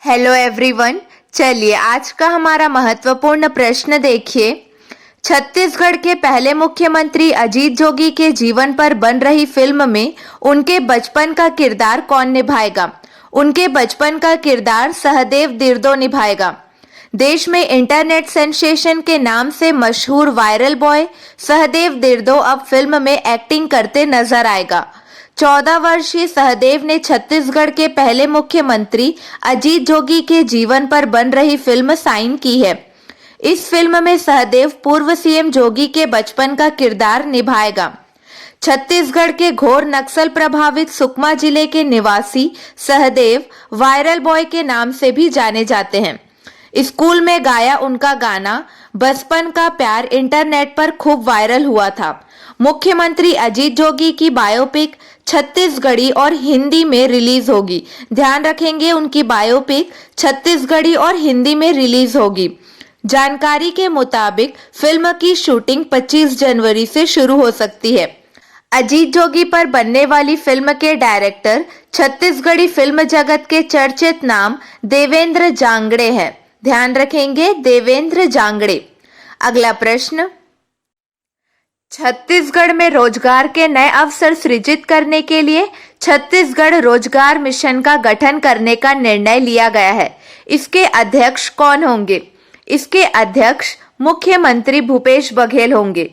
Hello everyone. चलिए आज का हमारा महत्वपूर्ण प्रश्न देखिए। छत्तीसगढ़ के पहले मुख्यमंत्री अजीत जोगी के जीवन पर बन रही फिल्म में उनके बचपन का किरदार कौन निभाएगा? उनके बचपन का किरदार सहदेव दिर्दो निभाएगा। देश में इंटरनेट सेंसेशन के नाम से मशहूर वायरल बॉय सहदेव दिर्दो अब फिल्म में एक्टिंग करते नजर आएगा। 14 वर्षीय सहदेव ने छत्तीसगढ़ के पहले मुख्यमंत्री अजीत जोगी के जीवन पर बन रही फिल्म साइन की है। इस फिल्म में सहदेव पूर्व सीएम जोगी के बचपन का किरदार निभाएगा। छत्तीसगढ़ के घोर नक्सल प्रभावित सुकमा जिले के निवासी सहदेव वायरल बॉय के नाम से भी जाने जाते हैं। स्कूल में गाया उनका गाना बचपन का प्यार इंटरनेट पर खूब वायरल हुआ था। मुख्यमंत्री अजीत जोगी की बायोपिक छत्तीसगढ़ी और हिंदी में रिलीज होगी। ध्यान रखेंगे, उनकी बायोपिक छत्तीसगढ़ी और हिंदी में रिलीज होगी। जानकारी के मुताबिक फिल्म की शूटिंग 25 जनवरी से शुरू हो सकती है। अजीत जोगी पर बनने वाली फिल्म के डायरेक्टर छत्तीसगढ़ी फिल्म जगत के चर्चित नाम देवेंद्र जांगड़े हैं। ध्यान रखेंगे, देवेंद्र जांगड़े। अगला प्रश्न, छत्तीसगढ़ में रोजगार के नए अवसर सृजित करने के लिए छत्तीसगढ़ रोजगार मिशन का गठन करने का निर्णय लिया गया है। इसके अध्यक्ष कौन होंगे? इसके अध्यक्ष मुख्यमंत्री भूपेश बघेल होंगे।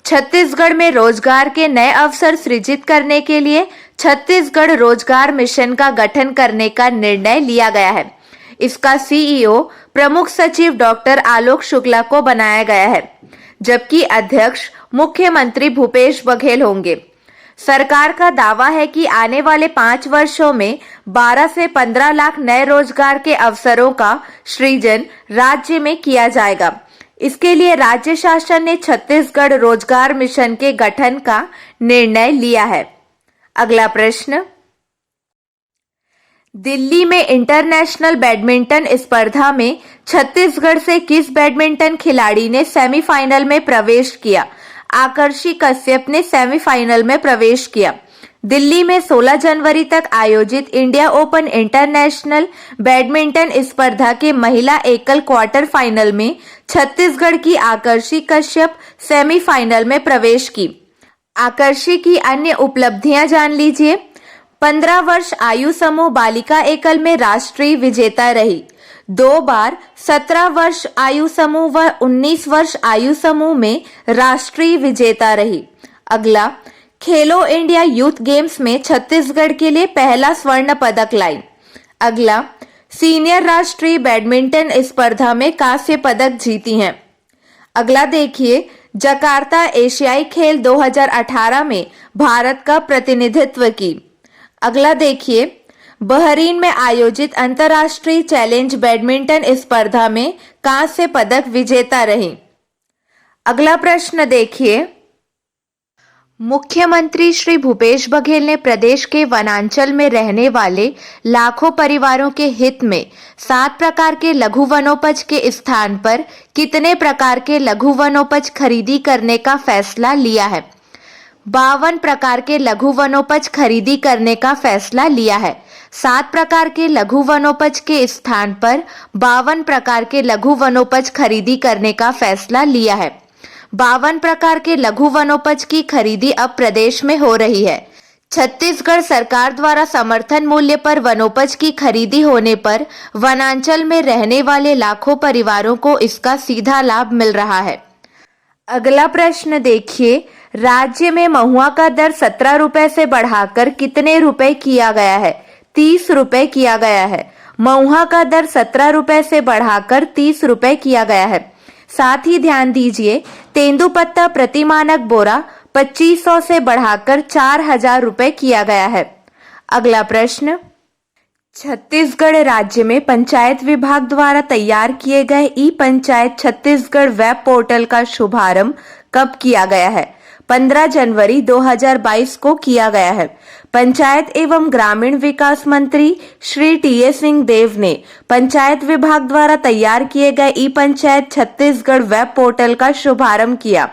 छत्तीसगढ़ में रोजगार के नए अवसर सृजित करने के लिए छत्तीसगढ़ रोजगार मिशन का गठन करने का निर्णय लिया गया है। इसका सीईओ प्रमुख सचिव डॉक्टर आलोक शुक्ला को बनाया गया है, जबकि अध्यक्ष मुख्यमंत्री भूपेश बघेल होंगे। सरकार का दावा है कि आने वाले 5 वर्षों में 12 से 15 लाख नए रोजगार के अवसरों का सृजन राज्य में किया जाएगा। इसके लिए राज्य शासन ने छत्तीसगढ़ रोजगार मिशन के गठन का निर्णय लिया है। अगला प्रश्न, दिल्ली में इंटरनेशनल बैडमिंटन स्पर्धा में छत्तीसगढ़ से किस बैडमिंटन खिलाड़ी ने सेमीफाइनल में प्रवेश किया? आकर्षि कश्यप ने सेमीफाइनल में प्रवेश किया। दिल्ली में 16 जनवरी तक आयोजित इंडिया ओपन इंटरनेशनल बैडमिंटन स्पर्धा के महिला एकल क्वार्टर फाइनल में छत्तीसगढ़ की आकर्षि कश्यप सेमीफाइनल में प्रवेश की। आकर्षि की अन्य उपलब्धियां जान लीजिए। 15 वर्ष आयु समूह बालिका एकल में राष्ट्रीय विजेता रही। 2 बार 17 वर्ष आयु समूह व 19 वर्ष आयु समूह में राष्ट्रीय विजेता रही। अगला, खेलो इंडिया यूथ गेम्स में छत्तीसगढ़ के लिए पहला स्वर्ण पदक लाई। अगला, सीनियर राष्ट्रीय बैडमिंटन स्पर्धा में कांस्य पदक जीती हैं। अगला देखिए, जकार्ता एशियाई खेल 2018 में भारत का प्रतिनिधित्व की। अगला देखिए, बहरीन में आयोजित अंतर्राष्ट्रीय चैलेंज बैडमिंटन स्पर्धा में कांस्य पदक विजेता रही। अगला प्रश्न देखिए, मुख्यमंत्री श्री भूपेश बघेल ने प्रदेश के वनांचल में रहने वाले लाखों परिवारों के हित में 7 प्रकार के लघु वनोपज के स्थान पर कितने प्रकार के लघु वनोपज खरीदी करने का फैसला लिया है? 52 प्रकार के लघु वनोपज खरीदी करने का फैसला लिया है। 7 प्रकार के लघु वनोपज के स्थान पर 52 प्रकार के लघु वनोपज खरीदी करने का फैसला लिया है। 52 प्रकार के लघु वनोपज की खरीदी अब प्रदेश में हो रही है। छत्तीसगढ़ सरकार द्वारा समर्थन मूल्य पर वनोपज की खरीदी होने पर वनांचल में रहने वाले लाखों परिवारों को इसका सीधा लाभ मिल रहा है। अगला प्रश्न देखिए, राज्य में महुआ का दर 17 रुपए से बढ़ाकर कितने रुपए किया गया है? 30 रुपए किया गया है। महुआ का दर 17 रुपए से बढ़ाकर 30 रुपए किया गया है। साथ ही ध्यान दीजिए, तेंदुपत्ता प्रति मानक बोरा 2500 से बढ़ाकर 4000 रुपए किया गया है। अगला प्रश्न, छत्तीसगढ़ राज्य में पंचायत विभाग द्वारा तैयार किए गए ई पंचायत छत्तीसगढ़ वेब पोर्टल का शुभारंभ कब किया गया है? 15 जनवरी 2022 को किया गया है। पंचायत एवं ग्रामीण विकास मंत्री श्री टी.एस. सिंहदेव ने पंचायत विभाग द्वारा तैयार किए गए ई पंचायत छत्तीसगढ़ वेब पोर्टल का शुभारंभ किया।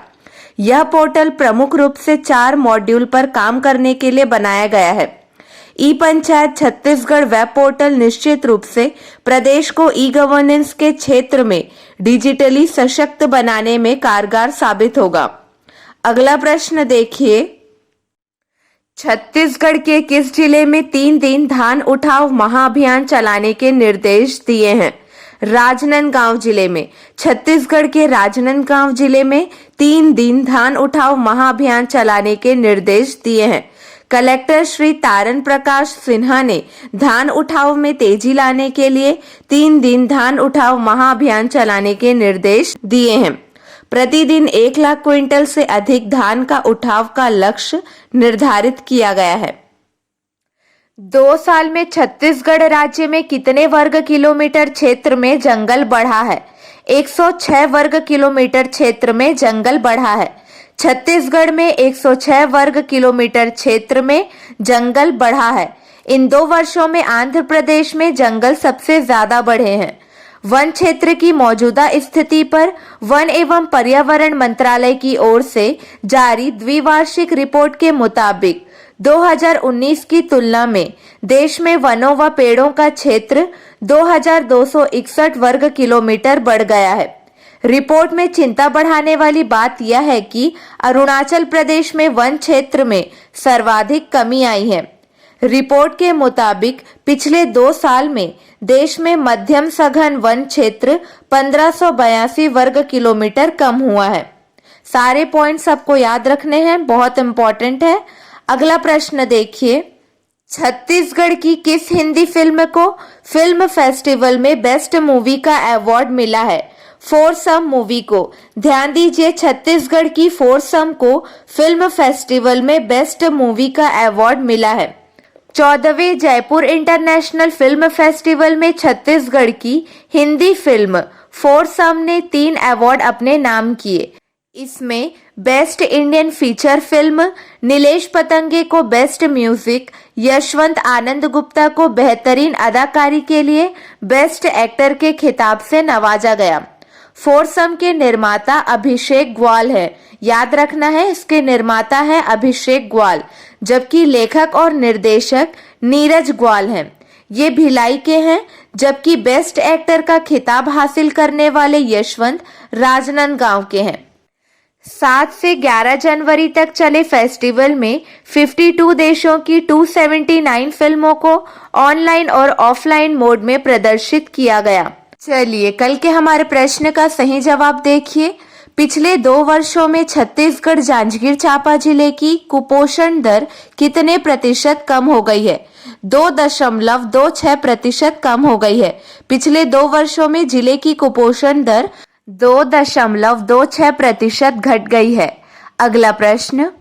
यह पोर्टल प्रमुख रूप से 4 मॉड्यूल पर काम करने के लिए बनाया गया है। ई पंचायत छत्तीसगढ़ वेब पोर्टल निश्चित रूप से प्रदेश को ई गवर्नेंस के क्षेत्र में डिजिटली सशक्त बनाने में कारगर साबित होगा। अगला प्रश्न देखिए, छत्तीसगढ़ के किस जिले में 3 दिन धान उठाव महाअभियान चलाने के निर्देश दिए हैं? राजनांदगांव जिले में। छत्तीसगढ़ के राजनांदगांव जिले में 3 दिन धान उठाव महाअभियान चलाने के निर्देश दिए हैं। कलेक्टर श्री तारन प्रकाश सिन्हा ने धान उठाव में तेजी लाने के लिए 3 दिन धान उठाव महाअभियान चलाने के निर्देश दिए हैं। प्रतिदिन 1 लाख क्विंटल से अधिक धान का उठाव का लक्ष्य निर्धारित किया गया है। 2 साल में छत्तीसगढ़ राज्य में कितने वर्ग किलोमीटर क्षेत्र में जंगल बढ़ा है? 106 वर्ग किलोमीटर क्षेत्र में जंगल बढ़ा है। छत्तीसगढ़ में 106 वर्ग किलोमीटर क्षेत्र में जंगल बढ़ा है। इन 2 वर्षों में आंध्र प्रदेश में जंगल सबसे ज्यादा बढ़े हैं। वन क्षेत्र की मौजूदा स्थिति पर वन एवं पर्यावरण मंत्रालय की ओर से जारी द्विवार्षिक रिपोर्ट के मुताबिक 2019 की तुलना में देश में वनों व पेड़ों का क्षेत्र 2261 वर्ग किलोमीटर बढ़ गया है। रिपोर्ट में चिंता बढ़ाने वाली बात यह है कि अरुणाचल प्रदेश में वन क्षेत्र में सर्वाधिक कमी आई है। रिपोर्ट के मुताबिक पिछले 2 साल में देश में मध्यम सघन वन क्षेत्र 1582 वर्ग किलोमीटर कम हुआ है। सारे पॉइंट्स आपको याद रखने हैं, बहुत इंपॉर्टेंट है। अगला प्रश्न देखिए, छत्तीसगढ़ की किस हिंदी फिल्म को फिल्म फेस्टिवल में बेस्ट मूवी का अवार्ड मिला है? फोरसम मूवी को। ध्यान दीजिए, छत्तीसगढ़ की फोरसम को फिल्म फेस्टिवल में बेस्ट मूवी का अवार्ड मिला है। 14वें जयपुर इंटरनेशनल फिल्म फेस्टिवल में छत्तीसगढ़ की हिंदी फिल्म फोरसम ने 3 अवार्ड अपने नाम किए। इसमें best Indian feature film, Nilesh पतंगे को बेस्ट म्यूजिक, यशवंत आनंद गुप्ता को बेहतरीन अदाकारी के लिए बेस्ट एक्टर के खिताब से नवाजा गया। फोरसम के निर्माता अभिषेक ग्वाल है। याद रखना है, इसके निर्माता है अभिषेक ग्वाल, जबकि लेखक और निर्देशक नीरज ग्वाल हैं। ये भिलाई के हैं, जबकि बेस्ट एक्टर का खिताब हासिल करने वाले यशवंत राजनांदगांव के हैं। 7 से 11 जनवरी तक चले फेस्टिवल में 52 देशों की 279 फिल्मों को ऑनलाइन और ऑफलाइन मोड में प्रदर्शित किया गया। चलिए कल के हमारे प्रश्न का सही जवाब देखिए। पिछले 2 वर्षों में छत्तीसगढ़ जांजगीर चांपा जिले की कुपोषण दर कितने प्रतिशत कम हो गई है? 2.26% कम हो गई है। पिछले 2 वर्षों में जिले की कुपोषण दर 2.26% घट गई है। अगला प्रश्न,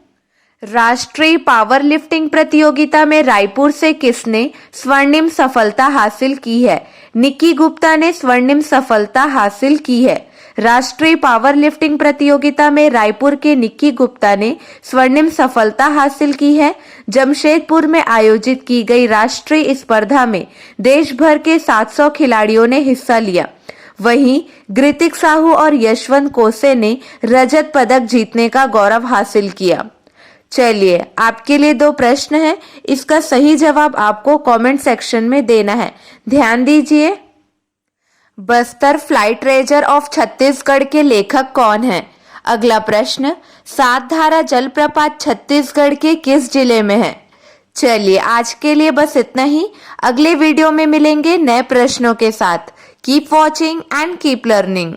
राष्ट्रीय पावर लिफ्टिंग प्रतियोगिता में रायपुर से किसने स्वर्णिम सफलता हासिल की है? निक्की गुप्ता ने स्वर्णिम सफलता हासिल की है। राष्ट्रीय पावर लिफ्टिंग प्रतियोगिता में रायपुर के निक्की गुप्ता ने स्वर्णिम सफलता हासिल की है। जमशेदपुर में आयोजित की गई राष्ट्रीय स्पर्धा में देश भर के 700 खिलाड़ियों ने हिस्सा लिया। वहीं गृतिक साहू और यशवंत कोसे ने रजत पदक जीतने का गौरव हासिल किया। चलिए आपके लिए 2 प्रश्न हैं, इसका सही जवाब आपको कमेंट सेक्शन में देना है। ध्यान दीजिए, Bastar flight treasure of Chhattisgarh के लेखक कौन हैं? अगला प्रश्न, 7 धारा जलप्रपात छत्तीसगढ़ के किस जिले में है? चलिए आज के लिए बस इतना ही। अगले वीडियो में मिलेंगे नए प्रश्नों के साथ। Keep watching and keep learning.